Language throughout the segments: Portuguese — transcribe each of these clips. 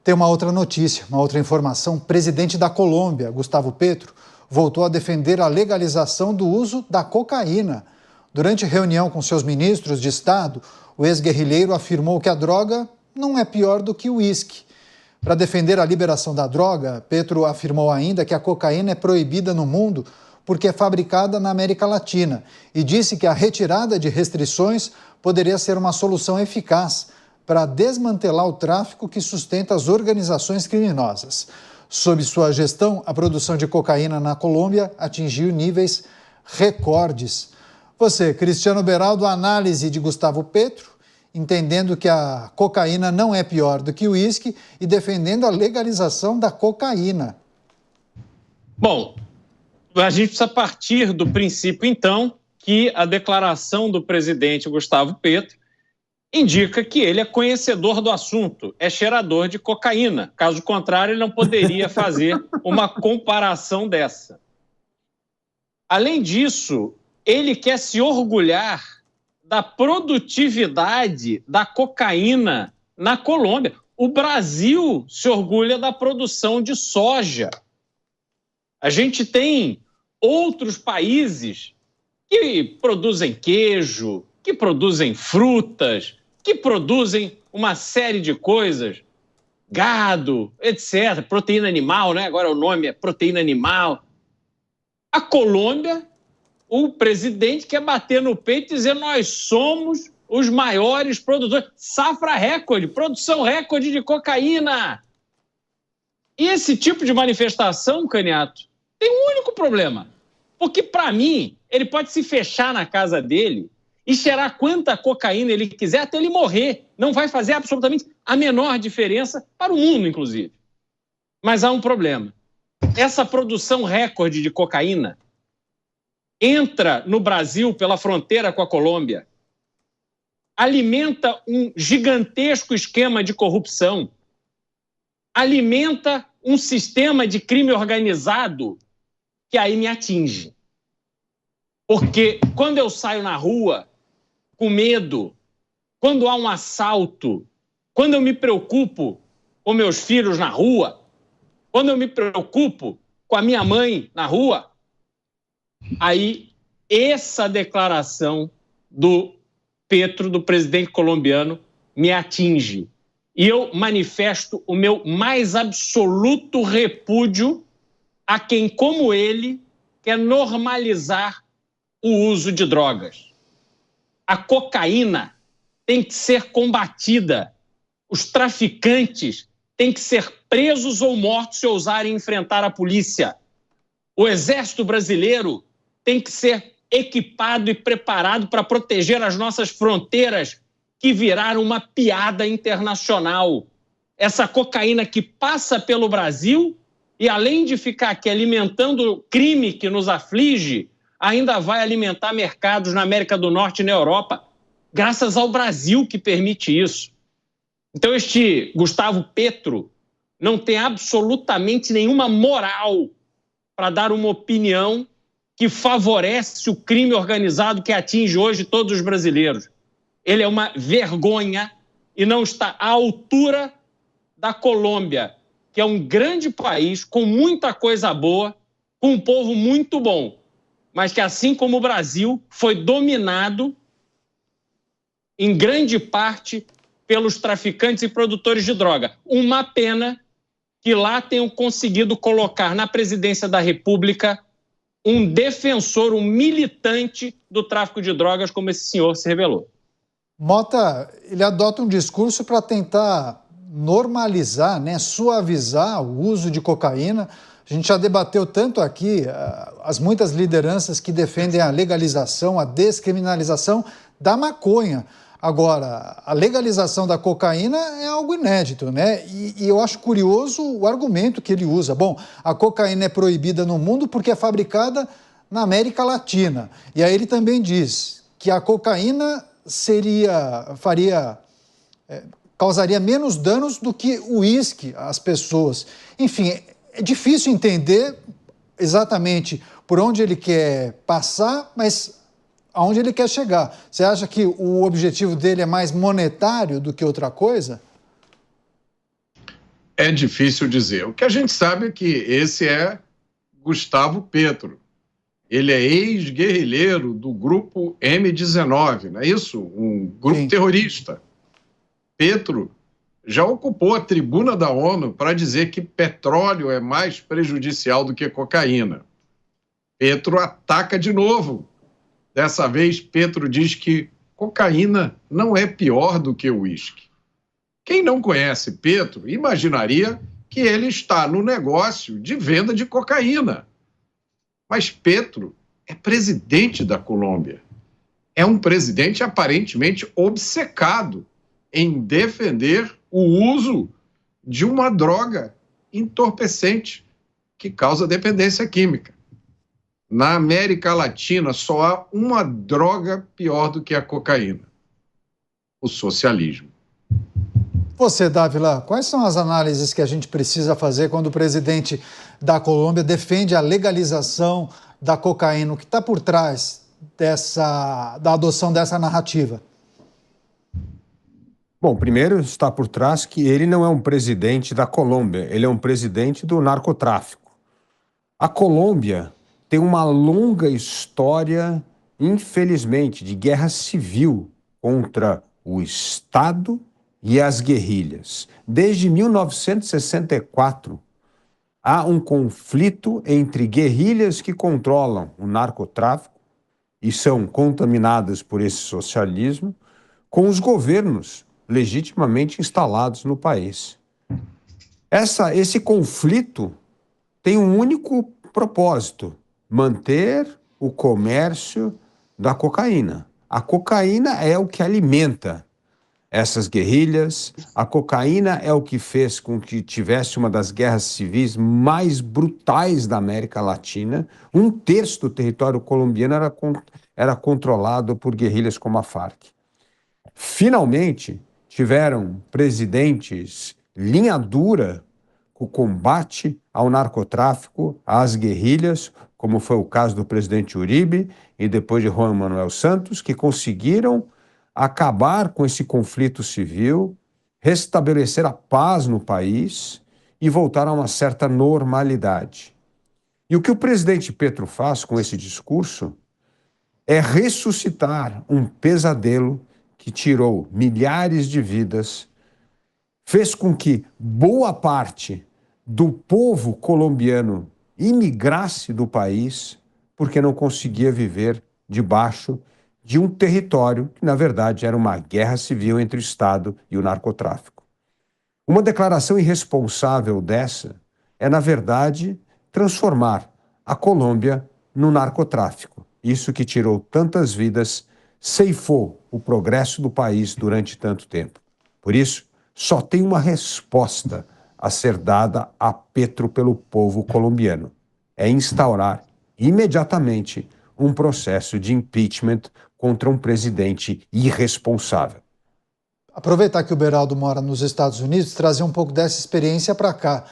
Tem uma outra notícia, uma outra informação. O presidente da Colômbia, Gustavo Petro, voltou a defender a legalização do uso da cocaína. Durante reunião com seus ministros de Estado, o ex-guerrilheiro afirmou que a droga não é pior do que o uísque. Para defender a liberação da droga, Petro afirmou ainda que a cocaína é proibida no mundo porque é fabricada na América Latina e disse que a retirada de restrições poderia ser uma solução eficaz para desmantelar o tráfico que sustenta as organizações criminosas. Sob sua gestão, a produção de cocaína na Colômbia atingiu níveis recordes. Você, Cristiano Beraldo, análise de Gustavo Petro, entendendo que a cocaína não é pior do que o uísque e defendendo a legalização da cocaína. Bom, a gente precisa partir do princípio, então, que a declaração do presidente Gustavo Petro indica que ele é conhecedor do assunto, é cheirador de cocaína. Caso contrário, ele não poderia fazer uma comparação dessa. Além disso, ele quer se orgulhar da produtividade da cocaína na Colômbia. O Brasil se orgulha da produção de soja. A gente tem outros países que produzem queijo, que produzem frutas, que produzem uma série de coisas, gado, etc., proteína animal, né? Agora o nome é proteína animal. A Colômbia, o presidente quer bater no peito e dizer nós somos os maiores produtores. Safra recorde, produção recorde de cocaína. E esse tipo de manifestação, Caniato, tem um único problema. Porque, para mim, ele pode se fechar na casa dele e cheirar quanta cocaína ele quiser até ele morrer. Não vai fazer absolutamente a menor diferença para o mundo, inclusive. Mas há um problema. Essa produção recorde de cocaína entra no Brasil pela fronteira com a Colômbia, alimenta um gigantesco esquema de corrupção, alimenta um sistema de crime organizado que aí me atinge. Porque quando eu saio na rua com medo, quando há um assalto, quando eu me preocupo com meus filhos na rua, quando eu me preocupo com a minha mãe na rua, aí essa declaração do Petro, do presidente colombiano, me atinge. E eu manifesto o meu mais absoluto repúdio a quem, como ele, quer normalizar o uso de drogas. A cocaína tem que ser combatida. Os traficantes têm que ser presos ou mortos se ousarem enfrentar a polícia. O Exército Brasileiro tem que ser equipado e preparado para proteger as nossas fronteiras, que viraram uma piada internacional. Essa cocaína que passa pelo Brasil e, além de ficar aqui alimentando o crime que nos aflige, ainda vai alimentar mercados na América do Norte e na Europa, graças ao Brasil que permite isso. Então, este Gustavo Petro não tem absolutamente nenhuma moral para dar uma opinião que favorece o crime organizado que atinge hoje todos os brasileiros. Ele é uma vergonha e não está à altura da Colômbia, que é um grande país com muita coisa boa, com um povo muito bom, mas que, assim como o Brasil, foi dominado em grande parte pelos traficantes e produtores de droga. Uma pena que lá tenham conseguido colocar na presidência da República um defensor, um militante do tráfico de drogas, como esse senhor se revelou. Mota, ele adota um discurso para tentar normalizar, né, suavizar o uso de cocaína. A gente já debateu tanto aqui as muitas lideranças que defendem a legalização, a descriminalização da maconha. Agora, a legalização da cocaína é algo inédito, né? E eu acho curioso o argumento que ele usa. Bom, a cocaína é proibida no mundo porque é fabricada na América Latina. E aí ele também diz que a cocaína causaria menos danos do que o uísque às pessoas. Enfim, é difícil entender exatamente por onde ele quer passar, mas aonde ele quer chegar. Você acha que o objetivo dele é mais monetário do que outra coisa? É difícil dizer. O que a gente sabe é que esse é Gustavo Petro. Ele é ex-guerrilheiro do grupo M19, não é isso? Um grupo terrorista. Petro já ocupou a tribuna da ONU para dizer que petróleo é mais prejudicial do que cocaína. Petro ataca de novo. Dessa vez, Petro diz que cocaína não é pior do que o uísque. Quem não conhece Petro imaginaria que ele está no negócio de venda de cocaína. Mas Petro é presidente da Colômbia. É um presidente aparentemente obcecado em defender o uso de uma droga entorpecente que causa dependência química. Na América Latina só há uma droga pior do que a cocaína: o socialismo. Você, Dávila, quais são as análises que a gente precisa fazer quando o presidente da Colômbia defende a legalização da cocaína? O que está por trás da adoção dessa narrativa? Bom, primeiro está por trás que ele não é um presidente da Colômbia, ele é um presidente do narcotráfico. A Colômbia tem uma longa história, infelizmente, de guerra civil contra o Estado e as guerrilhas. Desde 1964, há um conflito entre guerrilhas que controlam o narcotráfico e são contaminadas por esse socialismo, com os governos legitimamente instalados no país. Esse conflito tem um único propósito: manter o comércio da cocaína. A cocaína é o que alimenta essas guerrilhas. A cocaína é o que fez com que tivesse uma das guerras civis mais brutais da América Latina. 1/3 do território colombiano era controlado por guerrilhas como a Farc. Finalmente, tiveram presidentes linha dura com o combate ao narcotráfico, às guerrilhas, como foi o caso do presidente Uribe e depois de Juan Manuel Santos, que conseguiram acabar com esse conflito civil, restabelecer a paz no país e voltar a uma certa normalidade. E o que o presidente Petro faz com esse discurso é ressuscitar um pesadelo que tirou milhares de vidas, fez com que boa parte do povo colombiano imigrasse do país porque não conseguia viver debaixo de um território que, na verdade, era uma guerra civil entre o Estado e o narcotráfico. Uma declaração irresponsável dessa é, na verdade, transformar a Colômbia no narcotráfico. Isso que tirou tantas vidas, ceifou o progresso do país durante tanto tempo. Por isso, só tem uma resposta a ser dada a Petro pelo povo colombiano: é instaurar imediatamente um processo de impeachment contra um presidente irresponsável. Aproveitar que o Beraldo mora nos Estados Unidos, trazer um pouco dessa experiência para cá.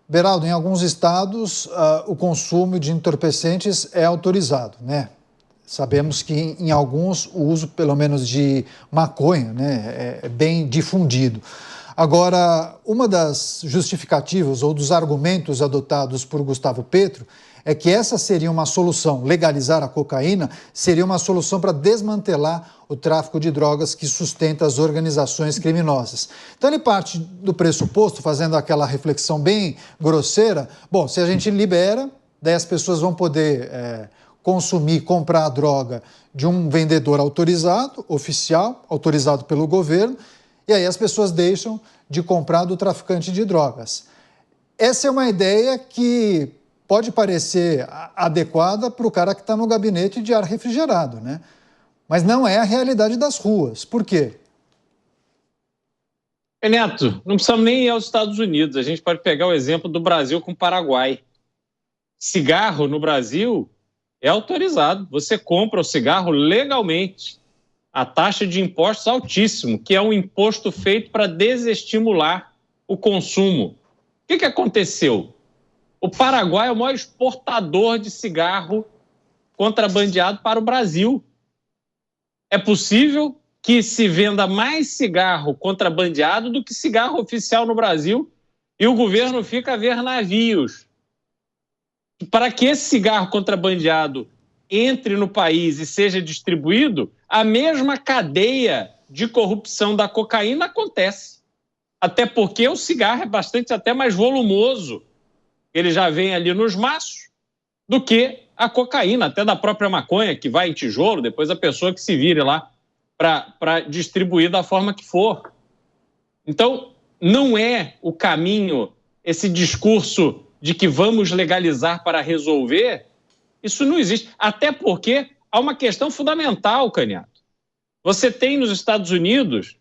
Beraldo, em alguns estados, o consumo de entorpecentes é autorizado, né? Sabemos que em alguns o uso, pelo menos de maconha, né, é bem difundido. Agora, uma das justificativas ou dos argumentos adotados por Gustavo Petro é que essa seria uma solução, legalizar a cocaína seria uma solução para desmantelar o tráfico de drogas que sustenta as organizações criminosas. Então ele parte do pressuposto, fazendo aquela reflexão bem grosseira: bom, se a gente libera, daí as pessoas vão poder consumir, comprar a droga de um vendedor autorizado, oficial, autorizado pelo governo, e aí as pessoas deixam de comprar do traficante de drogas. Essa é uma ideia que pode parecer adequada para o cara que está no gabinete de ar refrigerado, né? Mas não é a realidade das ruas. Por quê? Neto, não precisamos nem ir aos Estados Unidos. A gente pode pegar o exemplo do Brasil com o Paraguai. Cigarro no Brasil é autorizado. Você compra o cigarro legalmente. A taxa de impostos altíssimo, que é um imposto feito para desestimular o consumo. O que aconteceu? O Paraguai é o maior exportador de cigarro contrabandeado para o Brasil. É possível que se venda mais cigarro contrabandeado do que cigarro oficial no Brasil. e o governo fica a ver navios. Para que esse cigarro contrabandeado entre no país e seja distribuído, a mesma cadeia de corrupção da cocaína acontece. Até porque o cigarro é bastante até mais volumoso, ele já vem ali nos maços, do que a cocaína, até da própria maconha, que vai em tijolo, depois a pessoa que se vire lá para distribuir da forma que for. Então, não é o caminho, esse discurso de que vamos legalizar para resolver, isso não existe. Até porque há uma questão fundamental, Canhato. Você tem nos Estados Unidos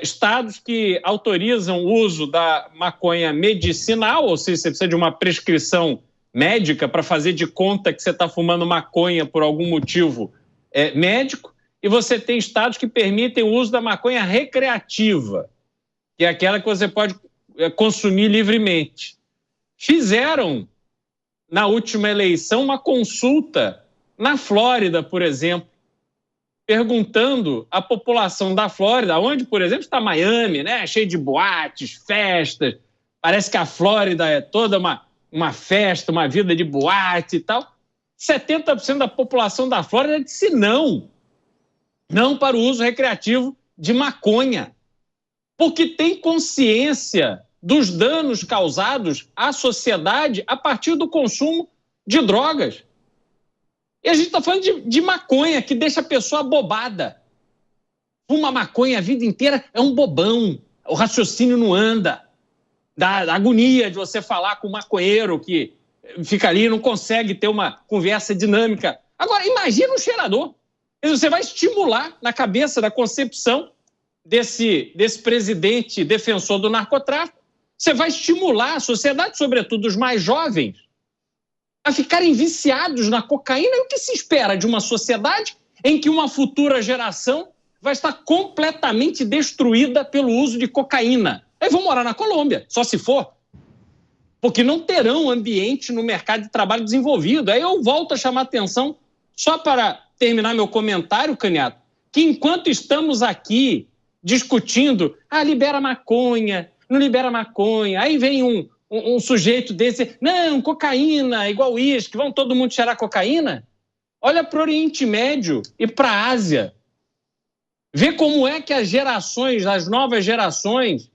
estados que autorizam o uso da maconha medicinal, ou seja, você precisa de uma prescrição médica para fazer de conta que você está fumando maconha por algum motivo médico, e você tem estados que permitem o uso da maconha recreativa, que é aquela que você pode consumir livremente. Fizeram, na última eleição, uma consulta na Flórida, por exemplo, perguntando à população da Flórida, onde, por exemplo, está Miami, né? Cheio de boates, festas, parece que a Flórida é toda uma festa, uma vida de boate e tal. 70% da população da Flórida disse não para o uso recreativo de maconha, porque tem consciência dos danos causados à sociedade a partir do consumo de drogas. E a gente está falando de maconha, que deixa a pessoa bobada. Fuma maconha a vida inteira, é um bobão, o raciocínio não anda. Da agonia de você falar com um maconheiro que fica ali e não consegue ter uma conversa dinâmica. Agora, imagina um cheirador. Você vai estimular na cabeça da concepção desse presidente defensor do narcotráfico, você vai estimular a sociedade, sobretudo os mais jovens, a ficarem viciados na cocaína. E o que se espera de uma sociedade em que uma futura geração vai estar completamente destruída pelo uso de cocaína? Aí vão morar na Colômbia, só se for, porque não terão ambiente no mercado de trabalho desenvolvido. Aí eu volto a chamar a atenção, só para terminar meu comentário, Canhato, que enquanto estamos aqui discutindo, libera maconha, não libera maconha, aí vem um sujeito desse, não, cocaína, igual uísque, vão todo mundo cheirar cocaína? Olha para o Oriente Médio e para a Ásia. Vê como é que as novas gerações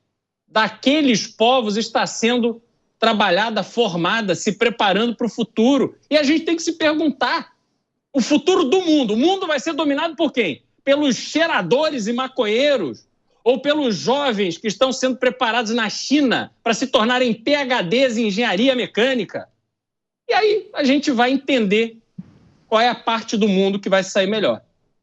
daqueles povos está sendo trabalhada, formada, se preparando para o futuro. E a gente tem que se perguntar, o futuro do mundo, o mundo vai ser dominado por quem? Pelos cheiradores e maconheiros? Ou pelos jovens que estão sendo preparados na China para se tornarem PhDs em engenharia mecânica? E aí a gente vai entender qual é a parte do mundo que vai sair melhor.